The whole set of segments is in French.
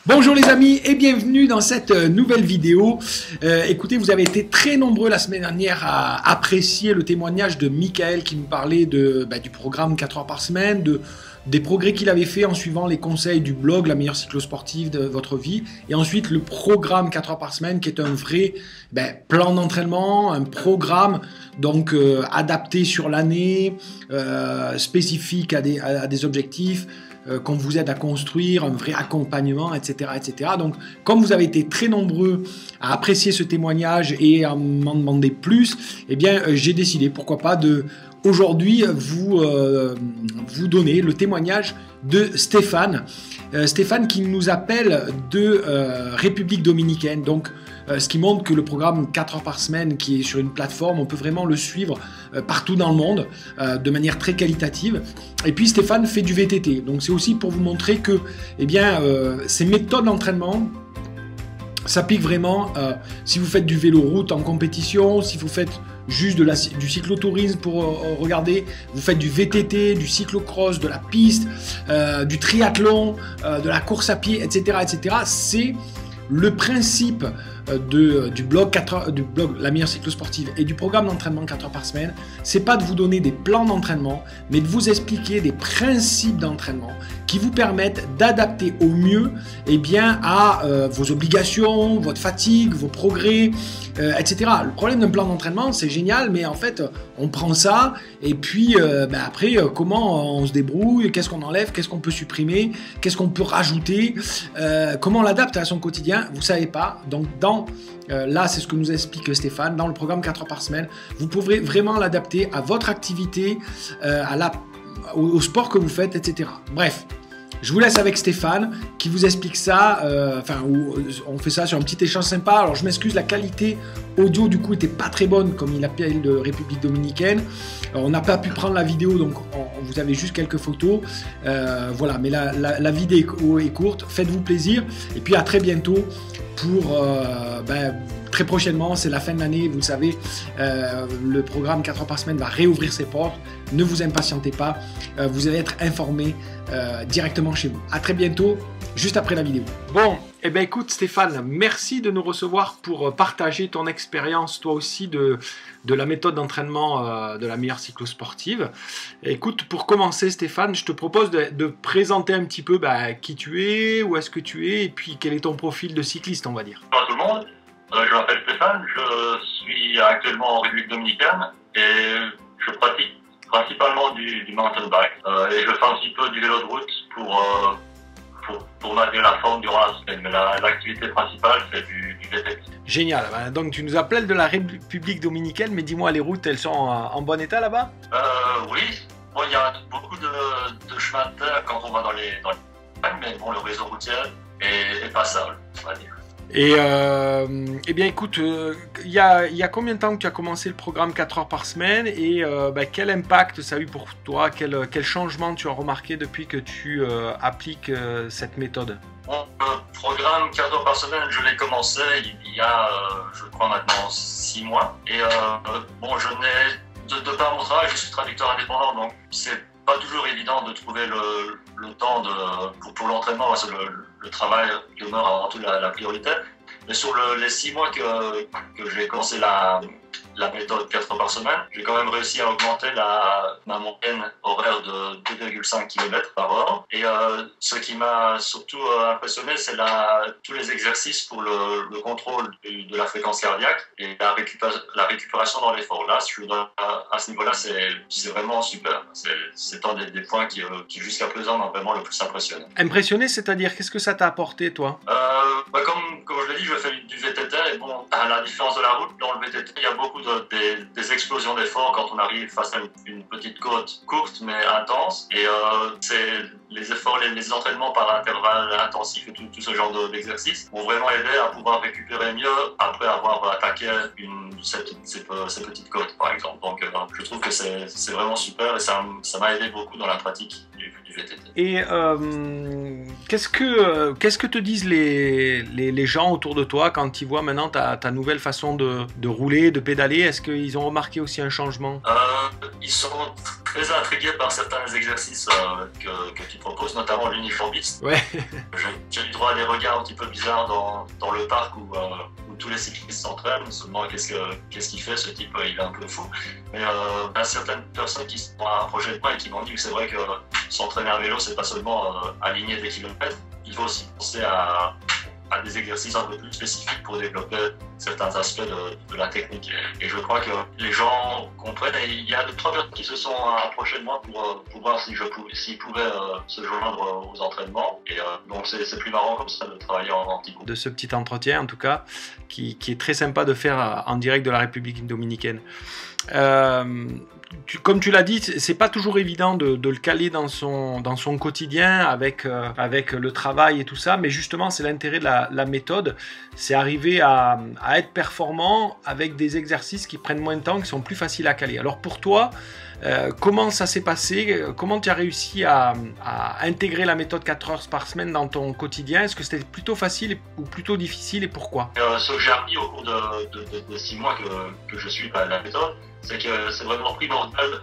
Bonjour les amis et bienvenue dans cette nouvelle vidéo. Écoutez, vous avez été très nombreux la semaine dernière à apprécier le témoignage de Michael qui nous parlait du programme 4 heures par semaine, des progrès qu'il avait fait en suivant les conseils du blog La meilleure cyclosportive de votre vie, et ensuite le programme 4 heures par semaine qui est un vrai plan d'entraînement, un programme donc adapté sur l'année, spécifique à des objectifs, qu'on vous aide à construire, un vrai accompagnement, etc., etc. Donc, comme vous avez été très nombreux à apprécier ce témoignage et à m'en demander plus, eh bien, j'ai décidé, pourquoi pas, de aujourd'hui vous donner le témoignage de Stéphane. Stéphane qui nous appelle de République dominicaine. Donc, ce qui montre que le programme 4 heures par semaine qui est sur une plateforme, on peut vraiment le suivre partout dans le monde de manière très qualitative. Et puis Stéphane fait du VTT. Donc c'est aussi pour vous montrer que ces méthodes d'entraînement s'appliquent vraiment si vous faites du vélo route en compétition, si vous faites juste du cyclotourisme pour regarder, vous faites du VTT, du cyclocross, de la piste, du triathlon, de la course à pied, etc., etc. C'est le principe du blog La meilleure cyclosportive et du programme d'entraînement 4 heures par semaine, c'est pas de vous donner des plans d'entraînement, mais de vous expliquer des principes d'entraînement qui vous permettent d'adapter au mieux à vos obligations, votre fatigue, vos progrès, etc. Le problème d'un plan d'entraînement, c'est génial, mais en fait, on prend ça et puis après, comment on se débrouille, qu'est-ce qu'on enlève, qu'est-ce qu'on peut supprimer, qu'est-ce qu'on peut rajouter, comment on l'adapte à son quotidien, vous savez pas. Donc là, c'est ce que nous explique Stéphane. Dans le programme 4 heures par semaine, vous pourrez vraiment l'adapter à votre activité, au sport que vous faites, etc. Bref, je vous laisse avec Stéphane qui vous explique ça. On fait ça sur un petit échange sympa. Alors, je m'excuse, la qualité audio du coup était pas très bonne comme il appelle de République dominicaine. Alors, on n'a pas pu prendre la vidéo, donc vous avez juste quelques photos. Voilà, mais la vidéo est courte. Faites-vous plaisir et puis à très bientôt pour très prochainement, c'est la fin de l'année, vous le savez, le programme 4 heures par semaine va réouvrir ses portes. Ne vous impatientez pas, vous allez être informés directement chez vous. À très bientôt, juste après la vidéo. Bon, écoute Stéphane, merci de nous recevoir pour partager ton expérience, toi aussi, de la méthode d'entraînement de la meilleure cyclosportive. Écoute, pour commencer Stéphane, je te propose de présenter un petit peu qui tu es, où est-ce que tu es, et puis quel est ton profil de cycliste, on va dire. Bonjour tout le monde, je m'appelle Stéphane, je suis actuellement en République dominicaine et je pratique principalement du mountain bike et je fais un petit peu du vélo de route pour maintenir la forme durant la semaine, mais l'activité principale c'est du VTT. Génial, donc tu nous appelles de la République dominicaine, mais dis-moi, les routes elles sont en bon état là-bas? Oui, bon, il y a beaucoup de chemins de terre quand on va dans les mais bon, le réseau routier est passable, on va dire. Et écoute, il y a combien de temps que tu as commencé le programme 4 heures par semaine et quel impact ça a eu pour toi, quel changement tu as remarqué depuis que tu appliques cette méthode? Bon, le programme 4 heures par semaine, je l'ai commencé il y a, je crois maintenant 6 mois. Et je n'ai, de par mon travail, je suis traducteur indépendant, donc c'est pas toujours évident de trouver le temps pour l'entraînement, parce que le travail demeure avant tout la priorité. Mais sur les 6 mois que j'ai commencé la méthode 4 heures par semaine, j'ai quand même réussi à augmenter ma moyenne horaire de 2,5 km par heure. Et ce qui m'a surtout impressionné, c'est tous les exercices pour le contrôle de la fréquence cardiaque et la récupération dans l'effort. Là, à ce niveau-là, c'est vraiment super. C'est un des points qui jusqu'à présent m'a vraiment le plus impressionné. Impressionné, c'est-à-dire, qu'est-ce que ça t'a apporté, toi? Comme je l'ai dit, je fais du VTT et bon, à la différence de la route, dans le VTT, il y a beaucoup des explosions d'efforts quand on arrive face à une petite côte courte mais intense. Et c'est les efforts, les entraînements par intervalles intensifs et tout ce genre d'exercices vont vraiment aider à pouvoir récupérer mieux après avoir attaqué ces petites côtes, par exemple. Donc je trouve que c'est vraiment super et ça m'a aidé beaucoup dans la pratique du VTT. Et qu'est-ce que te disent les gens autour de toi quand ils voient maintenant ta nouvelle façon de rouler, de pédaler? Est-ce qu'ils ont remarqué aussi un changement? Ils sont très intrigués par certains exercices que tu proposes, notamment l'uniformiste. Ouais. J'ai eu droit à des regards un petit peu bizarres dans le parc où tous les cyclistes s'entraînent. On se demande qu'est-ce qu'il fait, ce type, il est un peu fou. Mais certaines personnes qui se sont approchées de moi et qui m'ont dit que c'est vrai que s'entraîner à vélo, c'est pas seulement aligner des kilomètres, il faut aussi penser à des exercices un peu plus spécifiques pour développer certains aspects de la technique. Et je crois que les gens comprennent. Et il y a 2-3 personnes qui se sont approchées de moi pour voir s'ils pouvaient se joindre aux entraînements. Et donc c'est plus marrant comme ça de travailler en petit groupe. De ce petit entretien, en tout cas, qui est très sympa de faire en direct de la République dominicaine. Comme tu l'as dit, c'est pas toujours évident de le caler dans son quotidien avec le travail et tout ça, mais justement c'est l'intérêt de la méthode, c'est arriver à être performant avec des exercices qui prennent moins de temps, qui sont plus faciles à caler. Alors pour toi, comment ça s'est passé? Comment tu as réussi à intégrer la méthode 4 heures par semaine dans ton quotidien? Est-ce que c'était plutôt facile ou plutôt difficile et pourquoi? Ce que j'ai appris au cours de 6 mois que je suis la méthode, c'est que c'est vraiment primordial,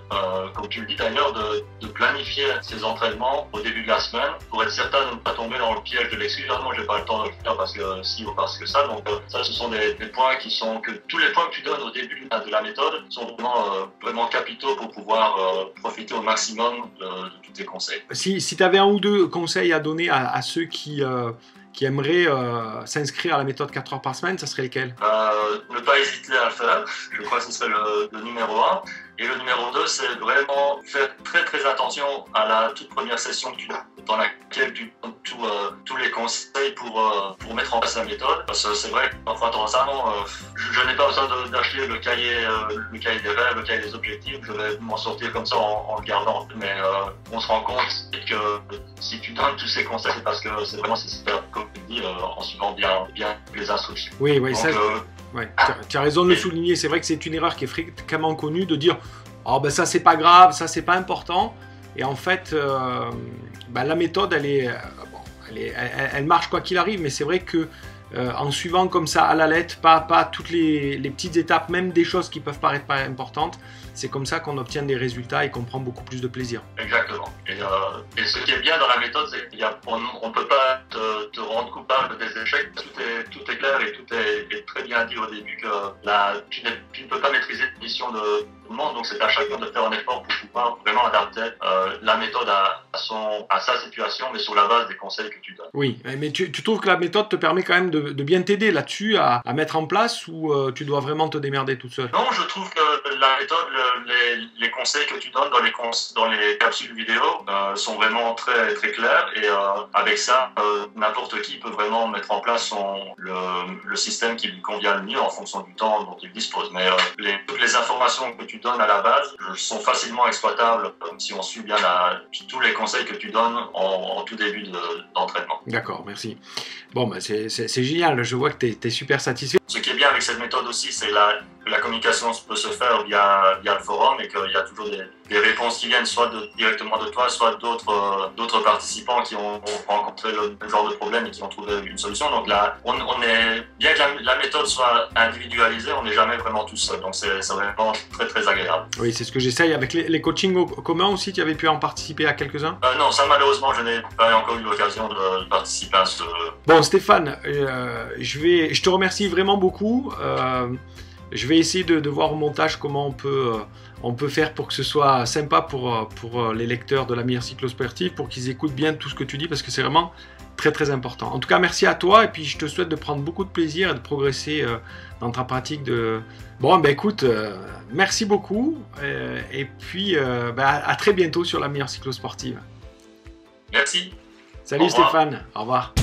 comme tu le dis d'ailleurs, de planifier ses entraînements au début de la semaine pour être certain de ne pas tomber dans le piège de l'excuse. Non, j'ai pas le temps de le faire parce que ci ou parce que ça. Donc ça, ce sont des points qui sont que tous les points que tu donnes au début de la méthode sont vraiment capitaux pour pouvoir profiter au maximum de tous tes conseils. Si tu avais un ou deux conseils à donner à ceux qui aimeraient s'inscrire à la méthode 4 heures par semaine, ça serait lequel? Ne pas hésiter à le faire, je crois que ce serait le numéro 1. Et le numéro 2, c'est vraiment faire très très attention à la toute première session dans laquelle tu donnes tous les conseils pour mettre en place la méthode. Parce que c'est vrai que parfois, je n'ai pas besoin d'acheter le cahier des rêves, le cahier des objectifs, je vais m'en sortir comme ça en le gardant. Mais on se rend compte que si tu donnes tous ces conseils, c'est parce que c'est vraiment super, comme tu dis, en suivant bien les instructions. Oui, donc, ça... Ouais, tu as raison de le souligner, c'est vrai que c'est une erreur qui est fréquemment connue de dire oh, ben ça c'est pas grave, ça c'est pas important, et en fait la méthode elle marche quoi qu'il arrive, mais c'est vrai que en suivant comme ça à la lettre, pas toutes les petites étapes, même des choses qui peuvent paraître pas importantes, c'est comme ça qu'on obtient des résultats et qu'on prend beaucoup plus de plaisir. Exactement. Et ce qui est bien dans la méthode, c'est qu'on ne peut pas te rendre coupable des échecs. Tout est clair et tout est très bien dit au début que tu ne peux pas maîtriser une mission de tout le monde, donc c'est à chacun de faire un effort pour pouvoir vraiment adapter la méthode à sa situation, mais sur la base des conseils que tu donnes. Oui, mais tu trouves que la méthode te permet quand même de bien t'aider là-dessus à mettre en place, ou tu dois vraiment te démerder toute seule? Non, je trouve que la méthode, les conseils que tu donnes dans les capsules vidéo sont vraiment très, très clairs, et avec ça, n'importe qui peut vraiment mettre en place le système qui lui convient le mieux en fonction du temps dont il dispose. Mais toutes les informations que tu donnes à la base sont facilement exploitables si on suit bien tous les conseils que tu donnes en tout début d'entraînement. D'accord, merci. Bon, c'est génial, je vois que tu es super satisfait. Ce qui est bien avec cette méthode aussi, c'est que la communication peut se faire via le forum, et qu'il y a toujours des réponses qui viennent soit directement de toi, soit d'autres participants qui ont rencontré le même genre de problème et qui ont trouvé une solution. Donc là, bien que la méthode soit individualisée, on n'est jamais vraiment tout seul. Donc c'est vraiment très très agréable. Oui, c'est ce que j'essaye avec les coachings communs aussi. Tu avais pu en participer à quelques-uns? Non, ça malheureusement, je n'ai pas encore eu l'occasion de participer à ce... Bon Stéphane, je te remercie vraiment beaucoup. Je vais essayer de voir au montage comment on peut faire pour que ce soit sympa pour les lecteurs de la meilleure cyclosportive, pour qu'ils écoutent bien tout ce que tu dis, parce que c'est vraiment très très important. En tout cas, merci à toi, et puis je te souhaite de prendre beaucoup de plaisir et de progresser dans ta pratique de... Bon, ben écoute, merci beaucoup, et puis à très bientôt sur la meilleure cyclosportive. Merci. Salut Stéphane, au revoir.